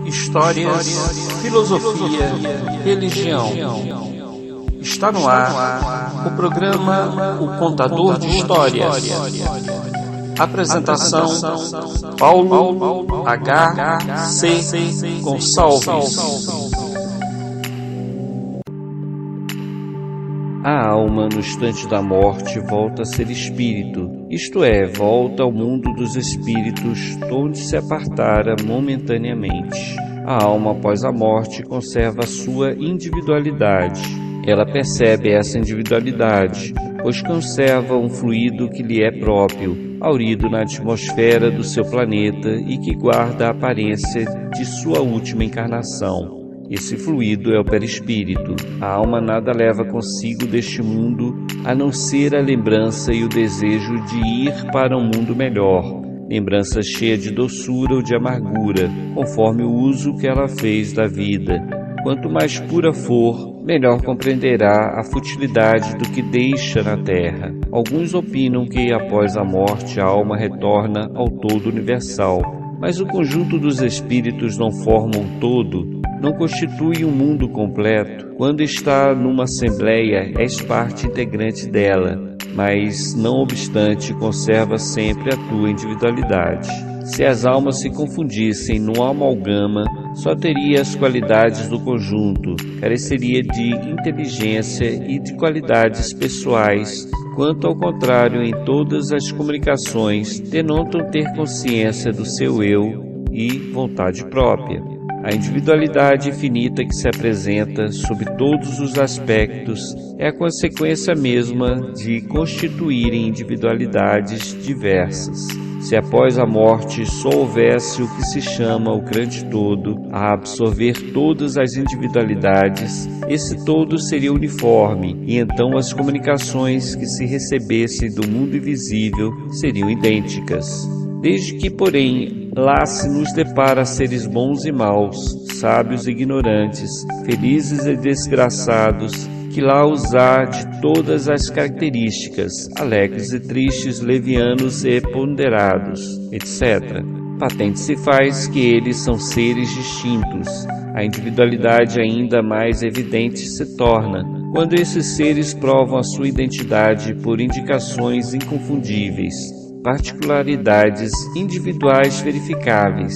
Histórias, filosofia, religião. Está no ar o programa O Contador de Histórias. Apresentação: Paulo H.C. Gonçalves. A alma, no instante da morte, volta a ser espírito, isto é, volta ao mundo dos espíritos, onde se apartara momentaneamente. A alma, após a morte, conserva a sua individualidade. Ela percebe essa individualidade, pois conserva um fluido que lhe é próprio, haurido na atmosfera do seu planeta e que guarda a aparência de sua última encarnação. Esse fluido é o perispírito. A alma nada leva consigo deste mundo, a não ser a lembrança e o desejo de ir para um mundo melhor, lembrança cheia de doçura ou de amargura, conforme o uso que ela fez da vida. Quanto mais pura for, melhor compreenderá a futilidade do que deixa na terra. Alguns opinam que após a morte a alma retorna ao todo universal, mas o conjunto dos espíritos não forma um todo, não constitui um mundo completo. Quando está numa assembleia, és parte integrante dela, mas, não obstante, conserva sempre a tua individualidade. Se as almas se confundissem num amalgama, só teria as qualidades do conjunto, careceria de inteligência e de qualidades pessoais. Quanto ao contrário, em todas as comunicações, denotam ter consciência do seu eu e vontade própria. A individualidade infinita que se apresenta sob todos os aspectos é a consequência mesma de constituírem individualidades diversas. Se após a morte só houvesse o que se chama o grande todo, a absorver todas as individualidades, esse todo seria uniforme, e então as comunicações que se recebessem do mundo invisível seriam idênticas. Desde que, porém, lá se nos depara seres bons e maus, sábios e ignorantes, felizes e desgraçados, que lá os há de todas as características, alegres e tristes, levianos e ponderados, etc. Patente se faz que eles são seres distintos. A individualidade ainda mais evidente se torna quando esses seres provam a sua identidade por indicações inconfundíveis, particularidades individuais verificáveis,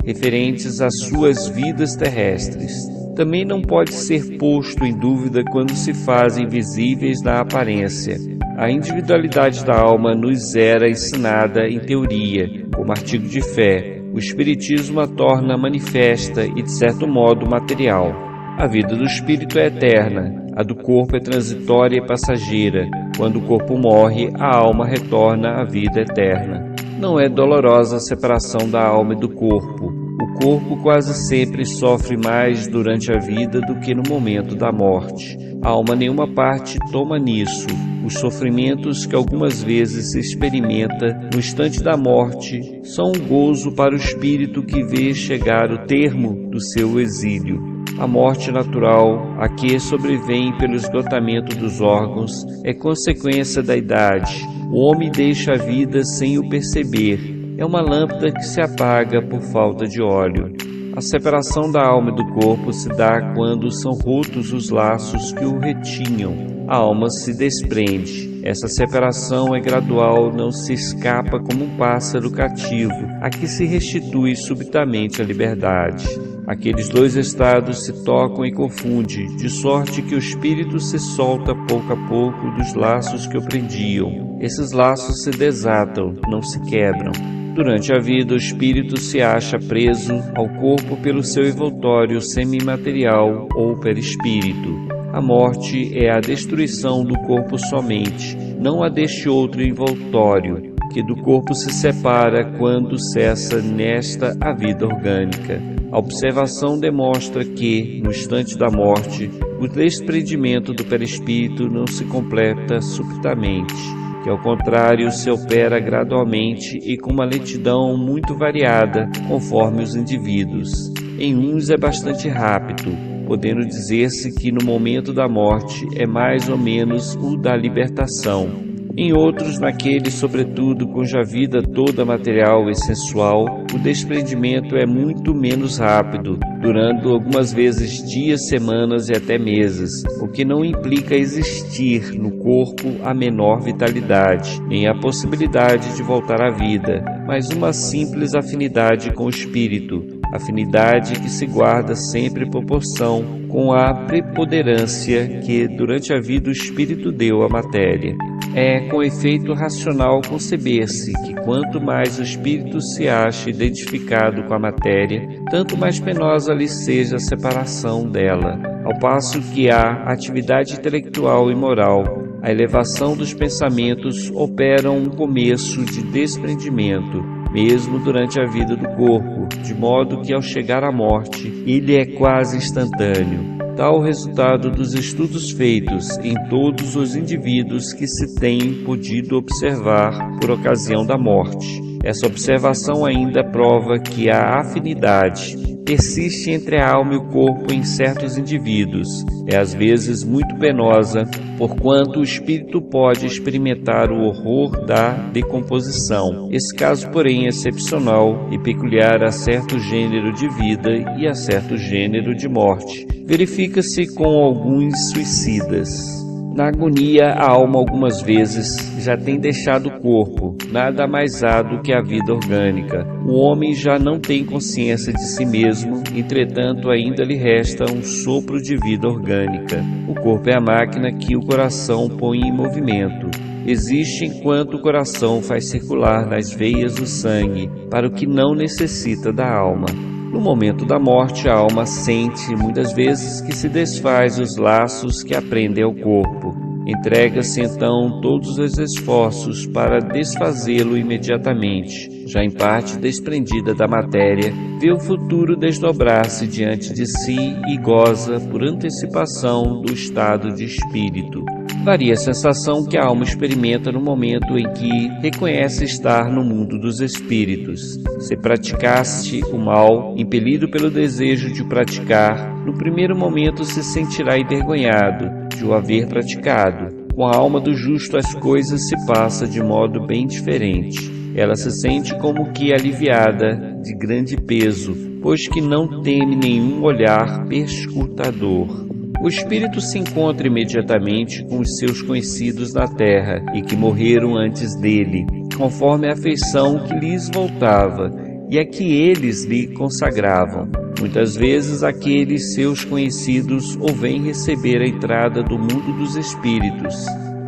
referentes às suas vidas terrestres. Também não pode ser posto em dúvida quando se fazem visíveis na aparência. A individualidade da alma nos era ensinada em teoria, como artigo de fé. O Espiritismo a torna manifesta e, de certo modo, material. A vida do espírito é eterna, a do corpo é transitória e passageira. Quando o corpo morre, a alma retorna à vida eterna. Não é dolorosa a separação da alma e do corpo. O corpo quase sempre sofre mais durante a vida do que no momento da morte. A alma nenhuma parte toma nisso. Os sofrimentos que algumas vezes se experimenta no instante da morte são um gozo para o espírito que vê chegar o termo do seu exílio. A morte natural, a que sobrevém pelo esgotamento dos órgãos, é consequência da idade. O homem deixa a vida sem o perceber. É uma lâmpada que se apaga por falta de óleo. A separação da alma e do corpo se dá quando são rotos os laços que o retinham. A alma se desprende. Essa separação é gradual, não se escapa como um pássaro cativo, a que se restitui subitamente a liberdade. Aqueles dois estados se tocam e confundem, de sorte que o espírito se solta pouco a pouco dos laços que o prendiam. Esses laços se desatam, não se quebram. Durante a vida, o espírito se acha preso ao corpo pelo seu envoltório semimaterial ou perispírito. A morte é a destruição do corpo somente, não a deste outro envoltório, que do corpo se separa quando cessa nesta a vida orgânica. A observação demonstra que, no instante da morte, o desprendimento do perispírito não se completa subitamente, que ao contrário se opera gradualmente e com uma lentidão muito variada conforme os indivíduos. Em uns é bastante rápido, podendo dizer-se que no momento da morte é mais ou menos o da libertação. Em outros, naqueles, sobretudo, cuja vida toda material e sensual, o desprendimento é muito menos rápido, durando algumas vezes dias, semanas e até meses, o que não implica existir no corpo a menor vitalidade, nem a possibilidade de voltar à vida, mas uma simples afinidade com o espírito, afinidade que se guarda sempre em proporção com a preponderância que durante a vida o espírito deu à matéria. É com efeito racional conceber-se que quanto mais o espírito se acha identificado com a matéria, tanto mais penosa lhe seja a separação dela, ao passo que a atividade intelectual e moral, a elevação dos pensamentos operam um começo de desprendimento, mesmo durante a vida do corpo, de modo que ao chegar à morte, ele é quase instantâneo. Tal o resultado dos estudos feitos em todos os indivíduos que se tem podido observar por ocasião da morte. Essa observação ainda prova que a afinidade persiste entre a alma e o corpo em certos indivíduos. É às vezes muito penosa, porquanto o espírito pode experimentar o horror da decomposição. Esse caso, porém, é excepcional e peculiar a certo gênero de vida e a certo gênero de morte. Verifica-se com alguns suicidas. Na agonia, a alma algumas vezes já tem deixado o corpo, nada mais há do que a vida orgânica. O homem já não tem consciência de si mesmo, entretanto ainda lhe resta um sopro de vida orgânica. O corpo é a máquina que o coração põe em movimento. Existe enquanto o coração faz circular nas veias o sangue, para o que não necessita da alma. No momento da morte, a alma sente, muitas vezes, que se desfaz os laços que a prendem ao corpo. Entrega-se, então, todos os esforços para desfazê-lo imediatamente. Já em parte desprendida da matéria, vê o futuro desdobrar-se diante de si e goza, por antecipação, do estado de espírito. Varia a sensação que a alma experimenta no momento em que reconhece estar no mundo dos espíritos. Se praticaste o mal, impelido pelo desejo de o praticar, no primeiro momento se sentirá envergonhado de o haver praticado. Com a alma do justo as coisas se passam de modo bem diferente. Ela se sente como que aliviada de grande peso, pois que não teme nenhum olhar perscrutador. O espírito se encontra imediatamente com os seus conhecidos na terra e que morreram antes dele, conforme a afeição que lhes voltava e a que eles lhe consagravam. Muitas vezes aqueles seus conhecidos o vêm receber a entrada do mundo dos espíritos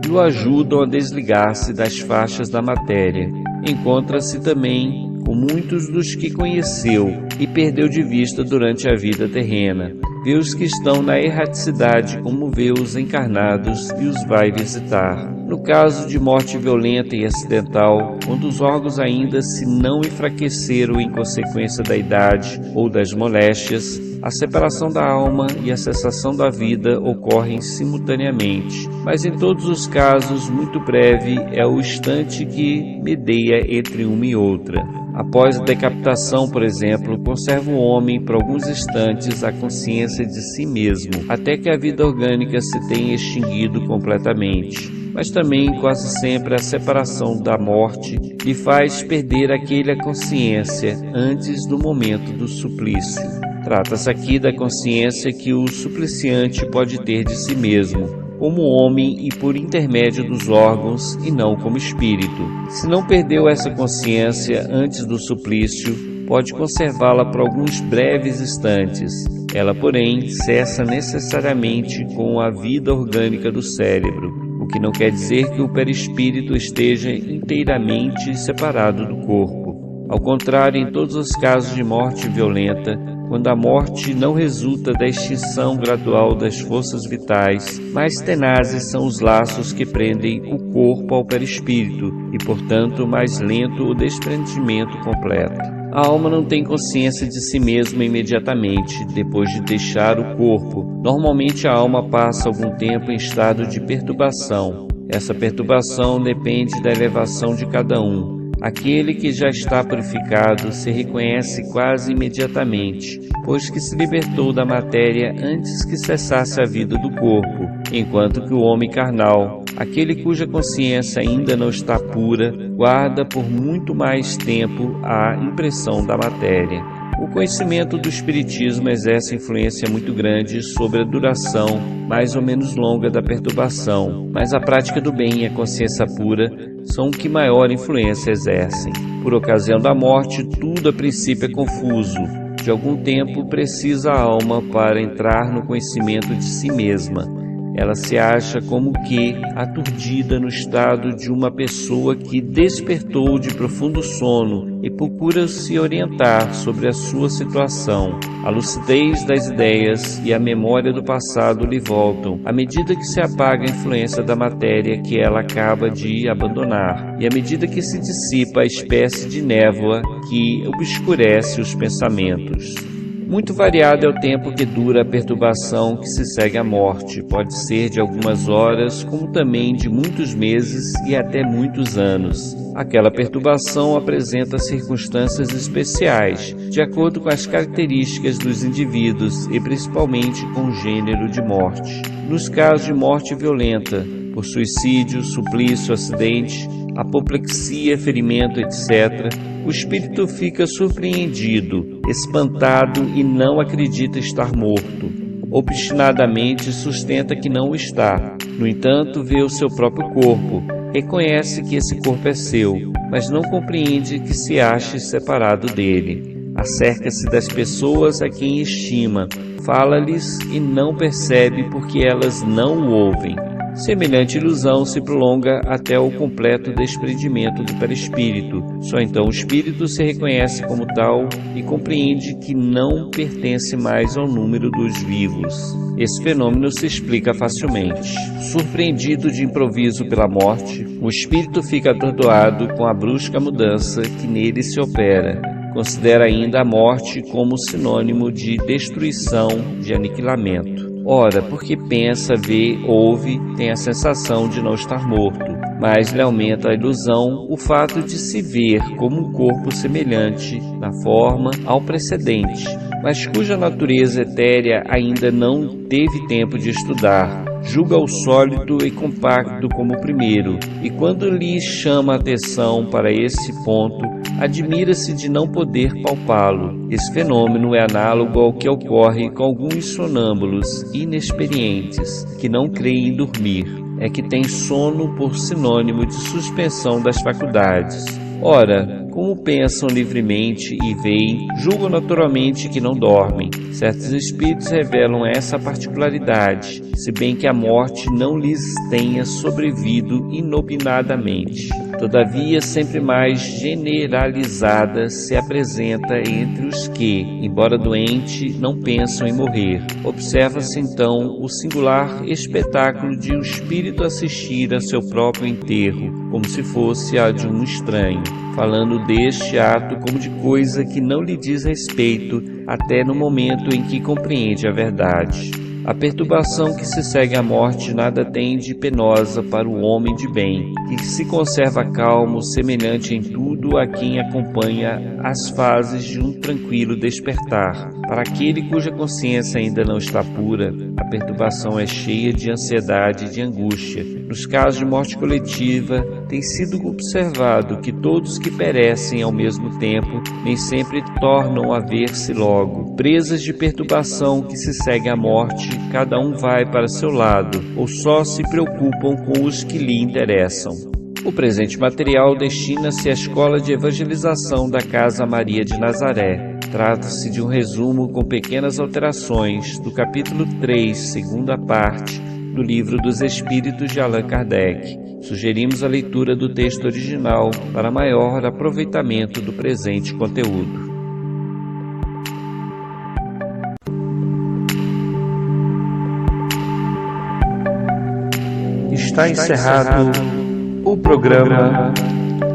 e o ajudam a desligar-se das faixas da matéria. Encontra-se também com muitos dos que conheceu e perdeu de vista durante a vida terrena. Vê os que estão na erraticidade como vê os encarnados e os vai visitar. No caso de morte violenta e acidental, quando os órgãos ainda se não enfraqueceram em consequência da idade ou das moléstias, a separação da alma e a cessação da vida ocorrem simultaneamente, mas em todos os casos muito breve é o instante que medeia entre uma e outra. Após a decapitação, por exemplo, conserva o homem por alguns instantes a consciência de si mesmo, até que a vida orgânica se tenha extinguido completamente. Mas também, quase sempre, a separação da morte lhe faz perder aquela consciência antes do momento do suplício. Trata-se aqui da consciência que o supliciante pode ter de si mesmo, como homem e por intermédio dos órgãos e não como espírito. Se não perdeu essa consciência antes do suplício, pode conservá-la por alguns breves instantes. Ela, porém, cessa necessariamente com a vida orgânica do cérebro, o que não quer dizer que o perispírito esteja inteiramente separado do corpo. Ao contrário, em todos os casos de morte violenta, quando a morte não resulta da extinção gradual das forças vitais, mais tenazes são os laços que prendem o corpo ao perispírito e, portanto, mais lento o desprendimento completo. A alma não tem consciência de si mesma imediatamente, depois de deixar o corpo. Normalmente a alma passa algum tempo em estado de perturbação. Essa perturbação depende da elevação de cada um. Aquele que já está purificado se reconhece quase imediatamente, pois que se libertou da matéria antes que cessasse a vida do corpo, enquanto que o homem carnal, Aquele cuja consciência ainda não está pura, guarda por muito mais tempo a impressão da matéria. O conhecimento do Espiritismo exerce influência muito grande sobre a duração mais ou menos longa da perturbação, mas a prática do bem e a consciência pura são o que maior influência exercem. Por ocasião da morte, tudo a princípio é confuso. De algum tempo precisa a alma para entrar no conhecimento de si mesma. Ela se acha como que aturdida no estado de uma pessoa que despertou de profundo sono e procura se orientar sobre a sua situação. A lucidez das ideias e a memória do passado lhe voltam, à medida que se apaga a influência da matéria que ela acaba de abandonar, e à medida que se dissipa a espécie de névoa que obscurece os pensamentos. Muito variado é o tempo que dura a perturbação que se segue à morte. Pode ser de algumas horas, como também de muitos meses e até muitos anos. Aquela perturbação apresenta circunstâncias especiais, de acordo com as características dos indivíduos e principalmente com o gênero de morte. Nos casos de morte violenta, por suicídio, suplício, acidente, apoplexia, ferimento, etc., o espírito fica surpreendido, espantado e não acredita estar morto. Obstinadamente sustenta que não o está. No entanto, vê o seu próprio corpo, reconhece que esse corpo é seu, mas não compreende que se ache separado dele. Acerca-se das pessoas a quem estima, fala-lhes e não percebe porque elas não o ouvem. Semelhante ilusão se prolonga até o completo desprendimento do perispírito. Só então o espírito se reconhece como tal e compreende que não pertence mais ao número dos vivos. Esse fenômeno se explica facilmente. Surpreendido de improviso pela morte, o espírito fica atordoado com a brusca mudança que nele se opera. Considera ainda a morte como sinônimo de destruição, de aniquilamento. Ora, porque pensa, vê, ouve, tem a sensação de não estar morto, mas lhe aumenta a ilusão o fato de se ver como um corpo semelhante, na forma, ao precedente, mas cuja natureza etérea ainda não teve tempo de estudar. Julga-o sólido e compacto como o primeiro, e quando lhe chama a atenção para esse ponto, admira-se de não poder palpá-lo. Esse fenômeno é análogo ao que ocorre com alguns sonâmbulos inexperientes, que não creem em dormir. É que tem sono por sinônimo de suspensão das faculdades. Ora, como pensam livremente e veem, julgam naturalmente que não dormem. Certos espíritos revelam essa particularidade, se bem que a morte não lhes tenha sobrevido inopinadamente. Todavia, sempre mais generalizada se apresenta entre os que, embora doente, não pensam em morrer. Observa-se então o singular espetáculo de um espírito assistir a seu próprio enterro, como se fosse a de um estranho, falando deste ato como de coisa que não lhe diz respeito até no momento em que compreende a verdade. A perturbação que se segue à morte nada tem de penosa para o homem de bem, que se conserva calmo, semelhante em tudo a quem acompanha as fases de um tranquilo despertar. Para aquele cuja consciência ainda não está pura, a perturbação é cheia de ansiedade e de angústia. Nos casos de morte coletiva, tem sido observado que todos que perecem ao mesmo tempo nem sempre tornam a ver-se logo. Presas de perturbação que se segue à morte, cada um vai para seu lado, ou só se preocupam com os que lhe interessam. O presente material destina-se à Escola de Evangelização da Casa Maria de Nazaré. Trata-se de um resumo com pequenas alterações do capítulo 3, segunda parte, do Livro dos Espíritos de Allan Kardec. Sugerimos a leitura do texto original para maior aproveitamento do presente conteúdo. Está encerrado o programa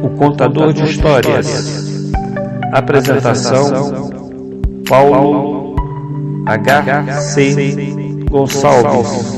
O Contador de Histórias. Apresentação: Paulo H.C. Gonçalves.